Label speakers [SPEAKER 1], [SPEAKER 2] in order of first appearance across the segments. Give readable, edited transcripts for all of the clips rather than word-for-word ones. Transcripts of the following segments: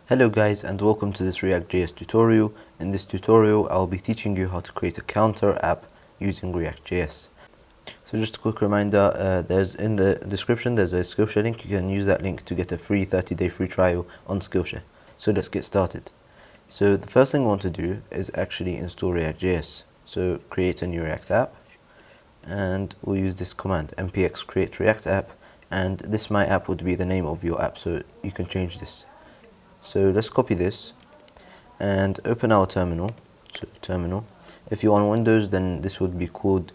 [SPEAKER 1] Hello guys, and welcome to this React.Js tutorial. In this tutorial I'll be teaching you how to create a counter app using React.Js. So just a quick reminder, there's in the description there's a Skillshare link. You can use that link to get a free 30-day free trial on Skillshare. So let's get started. So the first thing we want to do is actually install React.Js. So create a new React app, and we'll use this command npx create React app, and this my app would be the name of your app, so you can change this. So let's copy this and open our terminal. So terminal. If you're on Windows, then this would be called,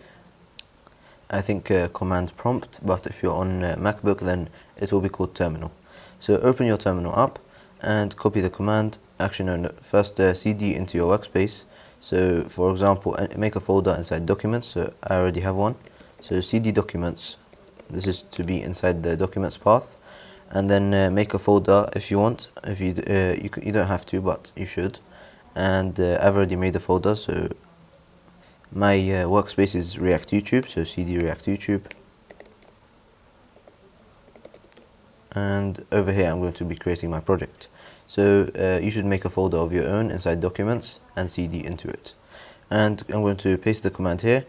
[SPEAKER 1] I think, command prompt, but if you're on MacBook, then it will be called terminal. So open your terminal up and copy the command. Actually, no, first cd into your workspace. So for example, make a folder inside documents. So I already have one. So cd documents. This is to be inside the documents path. And then make a folder if you want. If you you don't have to, but you should. And I've already made a folder, so my workspace is React YouTube, so cd React YouTube. And over here I'm going to be creating my project. So you should make a folder of your own inside documents and cd into it. And I'm going to paste the command here,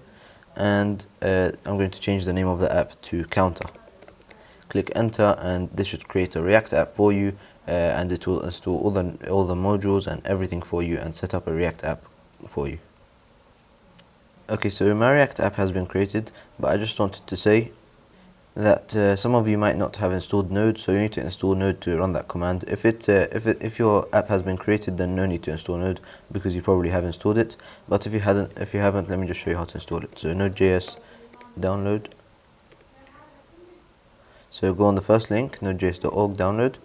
[SPEAKER 1] and I'm going to change the name of the app to counter. Click enter, and this should create a React app for you, and it will install all the modules and everything for you and set up a React app for you. Okay, so my React app has been created, but I just wanted to say that some of you might not have installed Node, so you need to install Node to run that command. If your app has been created, then no need to install Node because you probably have installed it. But if you haven't, let me just show you how to install it. So Node.js download. So go on the first link, nodejs.org, download,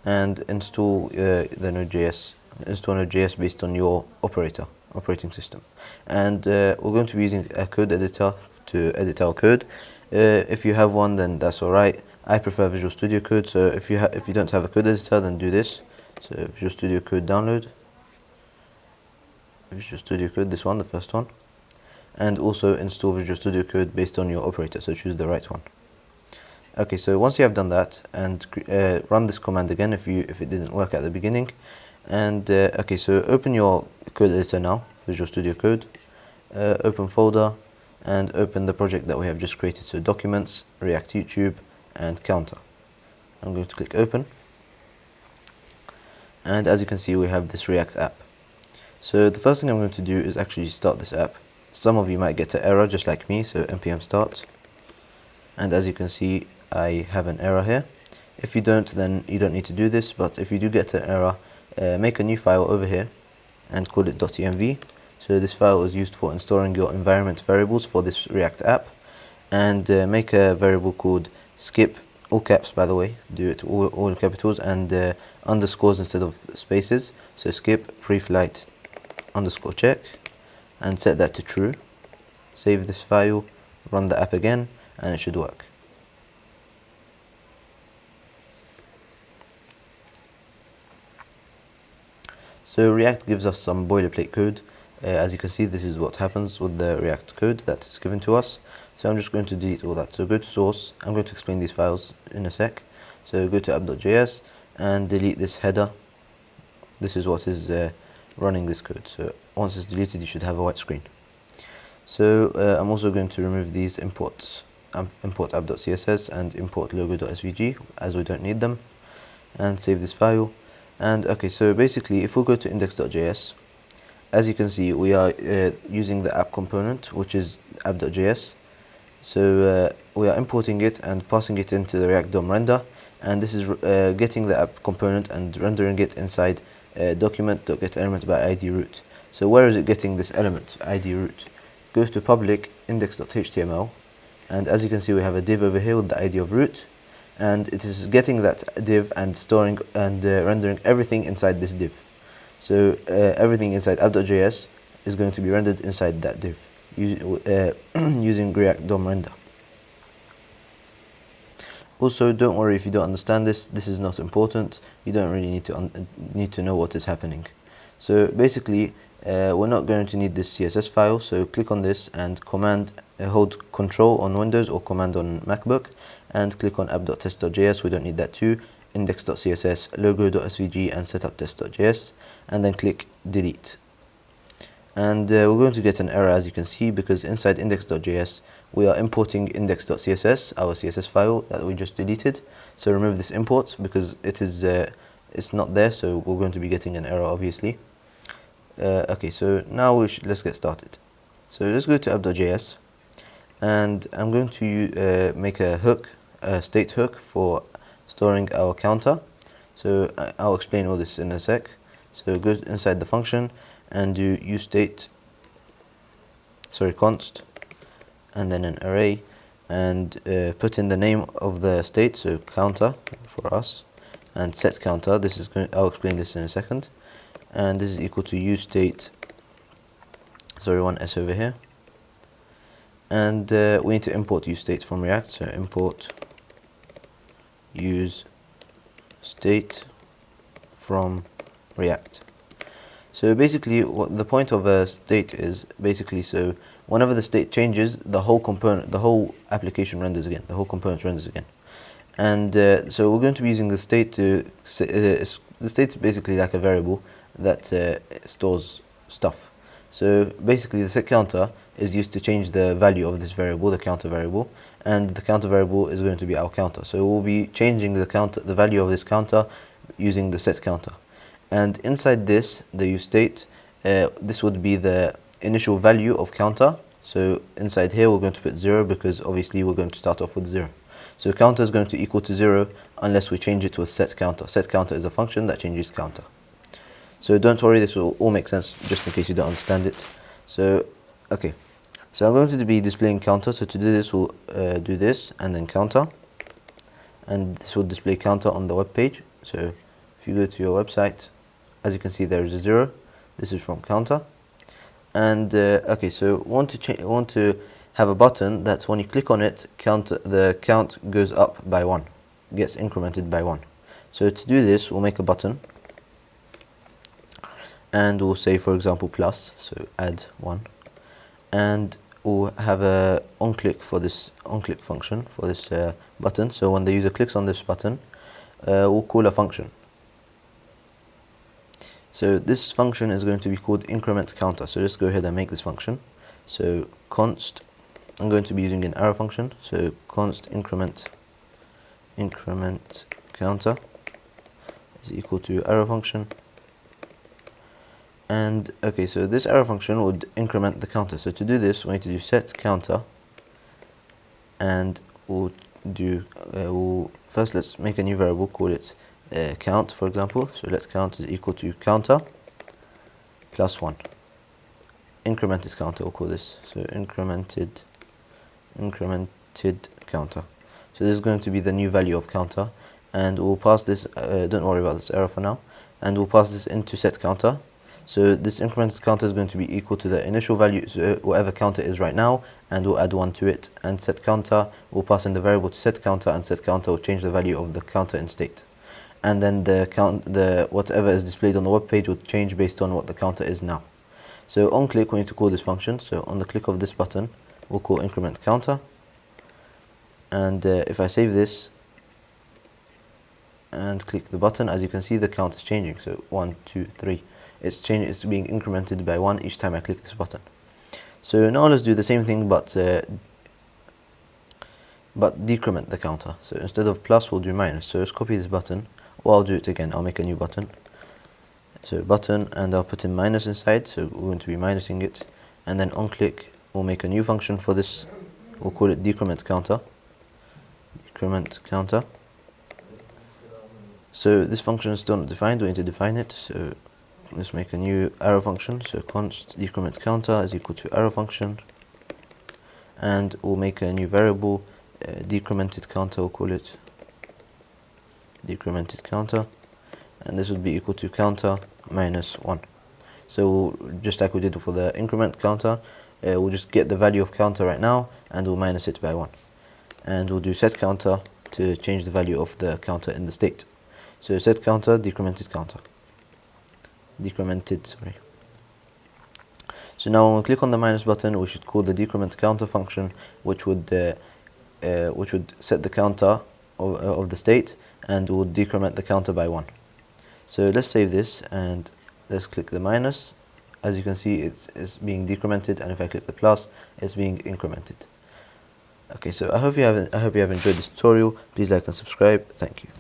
[SPEAKER 1] and install Install Node.js based on your operating system. And we're going to be using a code editor to edit our code. If you have one, then that's alright. I prefer Visual Studio Code, so if you don't have a code editor, then do this. So Visual Studio Code download. Visual Studio Code, this one, the first one. And also install Visual Studio Code based on your operator, so choose the right one. Okay, so once you have done that, and run this command again if it didn't work at the beginning. And okay, so open your code editor now, Visual Studio Code, open folder, and open the project that we have just created. So documents, React YouTube, and counter. I'm going to click open, and as you can see, we have this React app. So the first thing I'm going to do is actually start this app. Some of you might get an error just like me, so npm start, and as you can see, I have an error here. If you don't, then you don't need to do this, but if you do get an error, make a new file over here and call it .env. So this file is used for storing your environment variables for this React app, and make a variable called skip, all caps by the way, do it all in capitals, and underscores instead of spaces. So skip preflight underscore check, and set that to true. Save this file, run the app again, and it should work. So React gives us some boilerplate code. As you can see, this is what happens with the React code that is given to us. So I'm just going to delete all that. So go to source. I'm going to explain these files in a sec. So go to app.js and delete this header. This is what is running this code. So once it's deleted, you should have a white screen. So I'm also going to remove these imports. Import app.css and import logo.svg, as we don't need them, and save this file. And okay, so basically if we go to index.js, as you can see, we are using the app component, which is app.js. So we are importing it and passing it into the React DOM render, and this is getting the app component and rendering it inside document.getElement by id root. So where is it getting this element, id root? Goes to public index.html, and as you can see, we have a div over here with the id of root, and it is getting that div and storing and rendering everything inside this div. So everything inside app.js is going to be rendered inside that div using React DOM render. Also, don't worry if you don't understand this. This is not important. You don't really need to know what is happening. So basically, we're not going to need this CSS file. So click on this and hold Control on Windows or Command on MacBook, and click on app.test.js. We don't need that too. index.css, logo.svg, and setup.test.js, and then click delete. And we're going to get an error, as you can see, because inside index.js we are importing index.css, our CSS file that we just deleted. So remove this import because it's not there, so we're going to be getting an error, obviously. Okay, so now let's get started. So let's go to app.js, and I'm going to make a hook, a state hook for storing our counter. So I'll explain all this in a sec. So go inside the function and do const, and then an array, and put in the name of the state, so counter for us, and set counter. I'll explain this in a second. And this is equal to useState, one s over here, and we need to import useState from React. So import useState from React. So basically, what the point of a state is, so whenever the state changes, the whole application renders again, the whole component renders again. And so we're going to be using the state to, the state's basically like a variable that stores stuff. So basically the set counter is used to change the value of this variable, the counter variable, and the counter variable is going to be our counter. So we'll be changing the value of this counter using the set counter. And inside this, the useState, this would be the initial value of counter. So inside here we're going to put 0 because obviously we're going to start off with 0. So counter is going to equal to 0 unless we change it to a set counter. Set counter is a function that changes counter. So don't worry, this will all make sense just in case you don't understand it. So okay, so I'm going to be displaying counter. So to do this, we'll do this and then counter, and this will display counter on the web page. So if you go to your website, as you can see, there is a 0. This is from counter. And okay, so want to have a button that when you click on it, the count goes up by 1, gets incremented by 1. So to do this, we'll make a button, and we'll say, for example, plus, so add 1, and we'll have a onClick for this onClick function for this button. So when the user clicks on this button, we'll call a function. So this function is going to be called increment counter. So let's go ahead and make this function. So const, I'm going to be using an arrow function. So const increment counter is equal to arrow function. And okay, so this arrow function would increment the counter. So to do this, we need to do set counter, and first let's make a new variable, call it count, for example. So let count is equal to counter plus 1. Increment is counter, we'll call this. So incremented counter. So this is going to be the new value of counter, and we'll pass this, don't worry about this error for now, and we'll pass this into set counter. So this incremented counter is going to be equal to the initial value, so whatever counter is right now, and we'll add 1 to it. And set counter, we'll pass in the variable to set counter, and set counter will change the value of the counter in state. And then whatever is displayed on the web page will change based on what the counter is now. So on click, we need to call this function. So on the click of this button, we'll call increment counter. And if I save this and click the button, as you can see, the count is changing. So 1, 2, 3. It's being incremented by 1 each time I click this button. So now let's do the same thing, but decrement the counter. So instead of plus, we'll do minus. So let's copy this button. Or I'll do it again. I'll make a new button. So button, and I'll put in minus inside. So we're going to be minusing it. And then on click, we'll make a new function for this. We'll call it decrement counter. Decrement counter. So this function is still not defined. We need to define it. So let's make a new arrow function. So const decrement counter is equal to arrow function. And we'll make a new variable, decremented counter, we'll call it decremented counter, and this would be equal to counter minus 1. So just like we did for the increment counter, we'll just get the value of counter right now, and we'll minus it by 1. And we'll do set counter to change the value of the counter in the state. So set counter, decremented counter. So now when we click on the minus button, we should call the decrement counter function, which would set the counter of the state, and will decrement the counter by 1. So let's save this and let's click the minus. As you can see, it's being decremented, and if I click the plus, it's being incremented. Okay, so I hope you have enjoyed this tutorial. Please like and subscribe. Thank you.